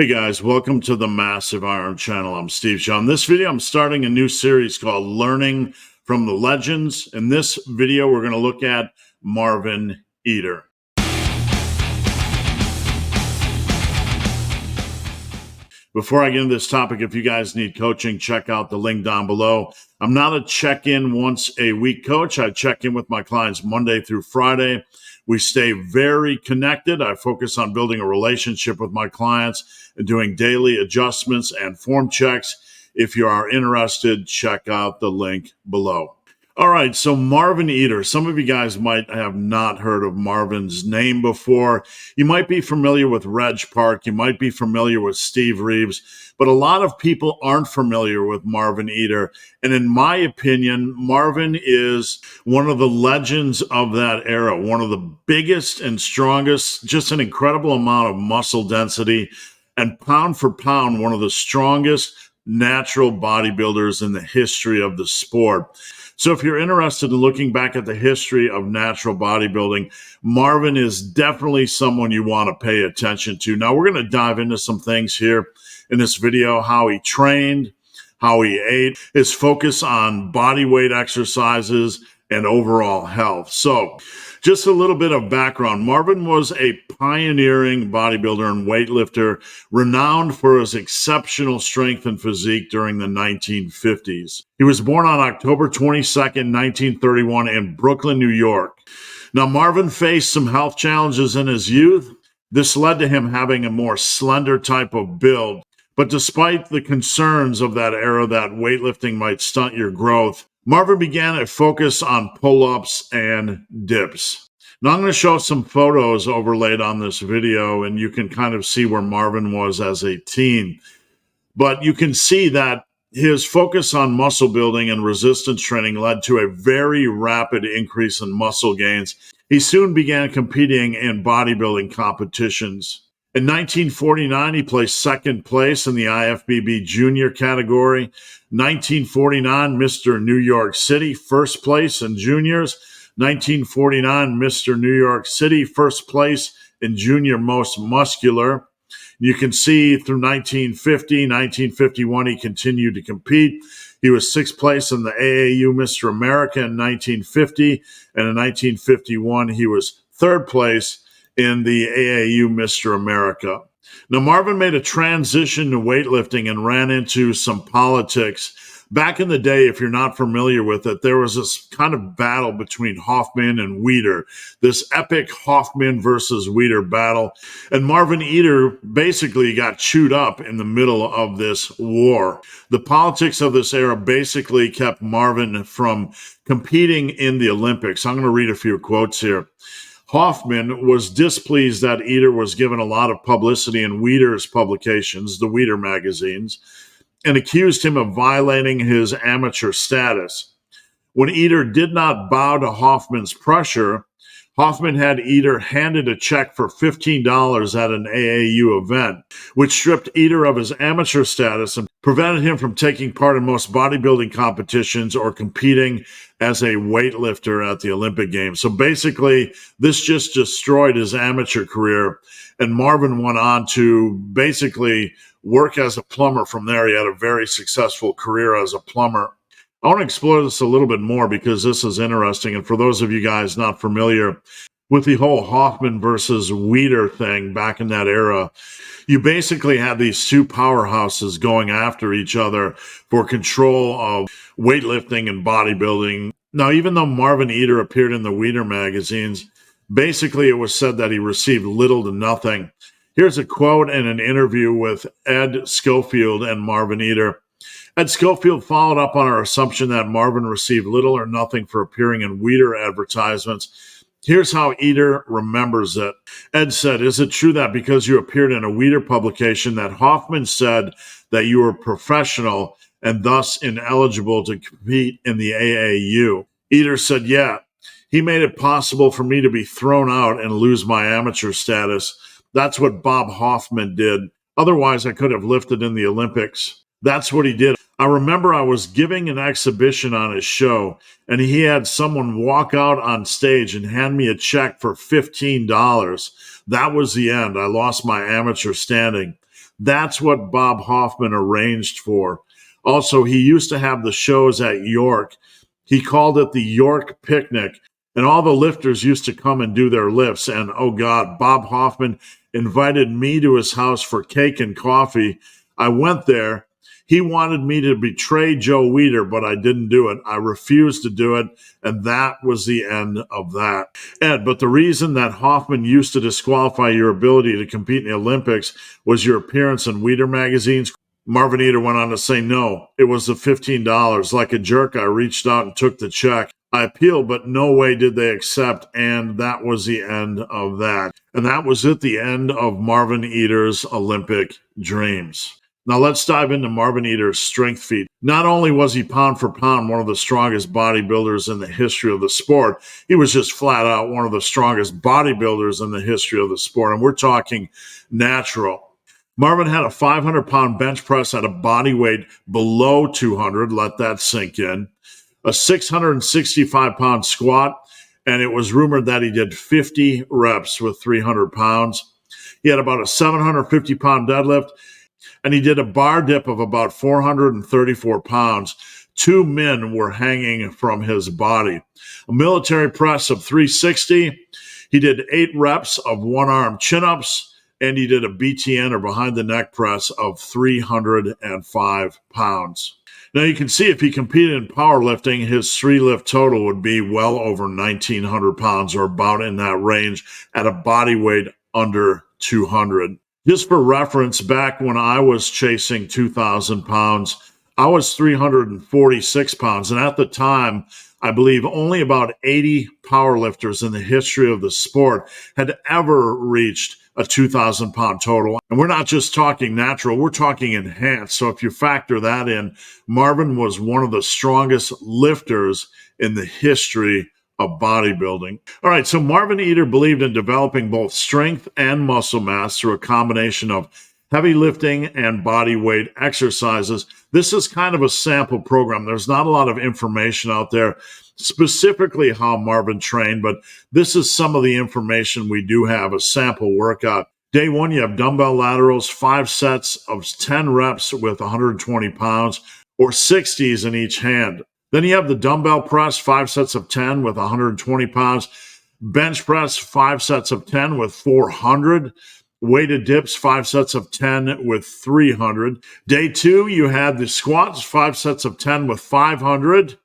Hey guys, welcome to the Massive Iron Channel. I'm Steve Shaw. In this video, I'm starting a new series called Learning from the Legends. In this video, we're going to look at Marvin Eder. Before I get into this topic, if you guys need coaching, check out the link down below. I'm not a check-in once a week coach. I check in with my clients Monday through Friday. We stay very connected. I focus on building a relationship with my clients and doing daily adjustments and form checks. If you are interested, check out the link below. All right, so Marvin Eder. Some of you guys might have not heard of Marvin's name before. You might be familiar with Reg Park. You might be familiar with Steve Reeves. But a lot of people aren't familiar with Marvin Eder. And in my opinion, Marvin is one of the legends of that era, one of the biggest and strongest, just an incredible amount of muscle density, and pound for pound, one of the strongest natural bodybuilders in the history of the sport. So if you're interested in looking back at the history of natural bodybuilding, Marvin is definitely someone you want to pay attention to. Now, we're going to dive into some things here in this video: how he trained, how he ate, his focus on body weight exercises, and overall health. So just a little bit of background. Marvin was a pioneering bodybuilder and weightlifter, renowned for his exceptional strength and physique during the 1950s. He was born on October 22nd, 1931 in Brooklyn, New York. Now, Marvin faced some health challenges in his youth. This led to him having a more slender type of build. But despite the concerns of that era that weightlifting might stunt your growth, Marvin began a focus on pull-ups and dips. Now I'm going to show some photos overlaid on this video, and you can kind of see where Marvin was as a teen. But you can see that his focus on muscle building and resistance training led to a very rapid increase in muscle gains. He soon began competing in bodybuilding competitions. In 1949, he placed second place in the IFBB junior category. 1949, Mr. New York City, first place in juniors. 1949, Mr. New York City, first place in junior most muscular. You can see through 1950, 1951, he continued to compete. He was sixth place in the AAU Mr. America in 1950, and in 1951, he was third place in the AAU Mr. America. Now, Marvin made a transition to weightlifting and ran into some politics. Back in the day, if you're not familiar with it, there was this kind of battle between Hoffman and Weider, this epic Hoffman versus Weider battle. And Marvin Eder basically got chewed up in the middle of this war. The politics of this era basically kept Marvin from competing in the Olympics. I'm going to read a few quotes here. Hoffman was displeased that Eder was given a lot of publicity in Weider's publications, the Weider magazines, and accused him of violating his amateur status. When Eder did not bow to Hoffman's pressure, Hoffman had Eder handed a check for $15 at an AAU event, which stripped Eder of his amateur status and prevented him from taking part in most bodybuilding competitions or competing as a weightlifter at the Olympic Games. So basically, this just destroyed his amateur career, and Marvin went on to basically work as a plumber from there. He had a very successful career as a plumber. I want to explore this a little bit more because this is interesting. And for those of you guys not familiar with the whole Hoffman versus Weider thing back in that era, you basically had these two powerhouses going after each other for control of weightlifting and bodybuilding. Now, even though Marvin Eder appeared in the Weider magazines, basically it was said that he received little to nothing. Here's a quote in an interview with Ed Schofield and Marvin Eder. Ed Schofield followed up on our assumption that Marvin received little or nothing for appearing in Weider advertisements. Here's how Eder remembers it. Ed said, "Is it true that because you appeared in a Weider publication that Hoffman said that you were professional and thus ineligible to compete in the AAU?" Eder said, "Yeah. He made it possible for me to be thrown out and lose my amateur status. That's what Bob Hoffman did. Otherwise, I could have lifted in the Olympics. That's what he did. I remember I was giving an exhibition on his show, and he had someone walk out on stage and hand me a check for $15. That was the end. I lost my amateur standing. That's what Bob Hoffman arranged for. Also, he used to have the shows at York. He called it the York Picnic, and all the lifters used to come and do their lifts. And oh God, Bob Hoffman invited me to his house for cake and coffee. I went there. He wanted me to betray Joe Weider, but I didn't do it. I refused to do it, and that was the end of that. Ed, but the reason that Hoffman used to disqualify your ability to compete in the Olympics was your appearance in Weider magazines. Marvin Eder went on to say, no, it was the $15. Like a jerk, I reached out and took the check. I appealed, but no way did they accept, and that was the end of that. And that was at the end of Marvin Eder's Olympic dreams. Now let's dive into Marvin Eder's strength feat. Not only was he pound for pound one of the strongest bodybuilders in the history of the sport, he was just flat out one of the strongest bodybuilders in the history of the sport. And we're talking natural. Marvin had a 500-pound bench press at a body weight below 200. Let that sink in. A 665-pound squat, and it was rumored that he did 50 reps with 300 pounds. He had about a 750-pound deadlift, and he did a bar dip of about 434 pounds. 2 men were hanging from his body. A military press of 360. He did 8 reps of one-arm chin-ups, and he did a BTN, or behind the neck press, of 305 pounds. Now you can see if he competed in powerlifting, his 3-lift total would be well over 1,900 pounds, or about in that range, at a body weight under 200. Just for reference, back when I was chasing 2,000 pounds, I was 346 pounds. And at the time, I believe only about 80 powerlifters in the history of the sport had ever reached a 2,000-pound total. And we're not just talking natural, we're talking enhanced. So if you factor that in, Marvin was one of the strongest lifters in the history of bodybuilding. All right, so Marvin Eder believed in developing both strength and muscle mass through a combination of heavy lifting and body weight exercises. This is kind of a sample program. There's not a lot of information out there specifically how Marvin trained, but this is some of the information we do have, a sample workout. Day 1, you have dumbbell laterals, 5 sets of 10 reps with 120 pounds, or 60s in each hand. Then you have the dumbbell press, 5 sets of 10 with 120 pounds. Bench press, 5 sets of 10 with 400. Weighted dips, 5 sets of 10 with 300. Day 2, you had the squats, 5 sets of 10 with 500.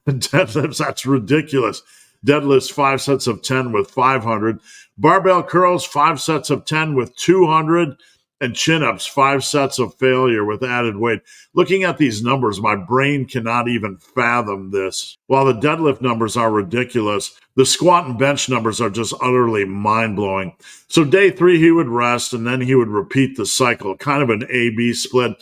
Deadlifts, that's ridiculous. Deadlifts, 5 sets of 10 with 500. Barbell curls, 5 sets of 10 with 200. And chin-ups, 5 sets of failure with added weight. Looking at these numbers, my brain cannot even fathom this. While the deadlift numbers are ridiculous, the squat and bench numbers are just utterly mind-blowing. So day 3, he would rest, and then he would repeat the cycle, kind of an A-B split.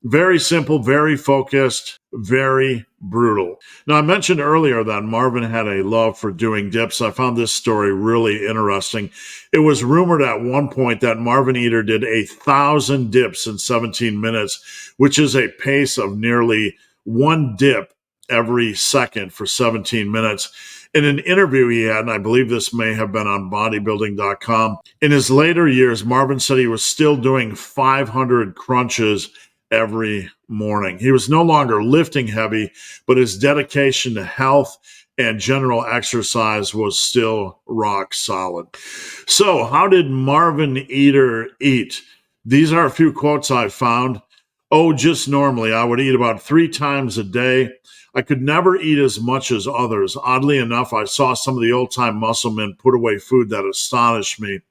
Very simple, very focused, very brutal. Now, I mentioned earlier that Marvin had a love for doing dips. I found this story really interesting. It was rumored at one point that Marvin Eder did 1,000 dips in 17 minutes, which is a pace of nearly 1 dip every second for 17 minutes. In an interview he had, and I believe this may have been on bodybuilding.com, in his later years, Marvin said he was still doing 500 crunches every morning. He was no longer lifting heavy, but his dedication to health and general exercise was still rock solid. So how did Marvin Eder eat? These are a few quotes I found. Oh, just normally, I would eat about 3 times a day. I could never eat as much as others. Oddly enough, I saw some of the old-time muscle men put away food that astonished me.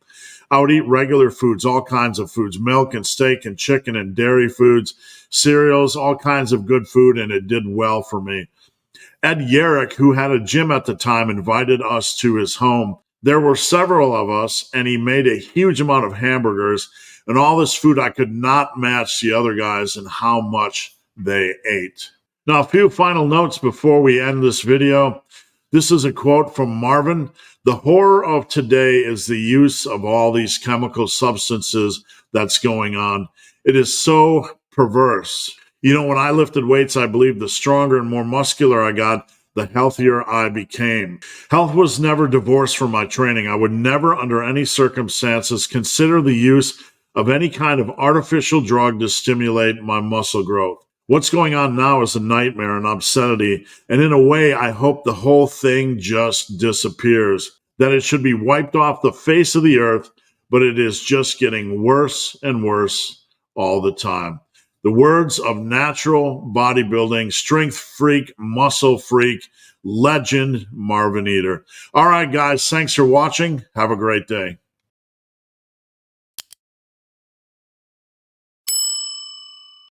I would eat regular foods, all kinds of foods, milk and steak and chicken and dairy foods, cereals, all kinds of good food, and it did well for me. Ed Yerrick, who had a gym at the time, invited us to his home. There were several of us, and he made a huge amount of hamburgers, and all this food, I could not match the other guys in how much they ate. Now, a few final notes before we end this video. This is a quote from Marvin. The horror of today is the use of all these chemical substances that's going on. It is so perverse. You know, when I lifted weights, I believe the stronger and more muscular I got, the healthier I became. Health was never divorced from my training. I would never, under any circumstances, consider the use of any kind of artificial drug to stimulate my muscle growth. What's going on now is a nightmare and obscenity, and in a way, I hope the whole thing just disappears, that it should be wiped off the face of the earth, but it is just getting worse and worse all the time. The words of natural bodybuilding, strength freak, muscle freak, legend Marvin Eder. All right, guys, thanks for watching. Have a great day.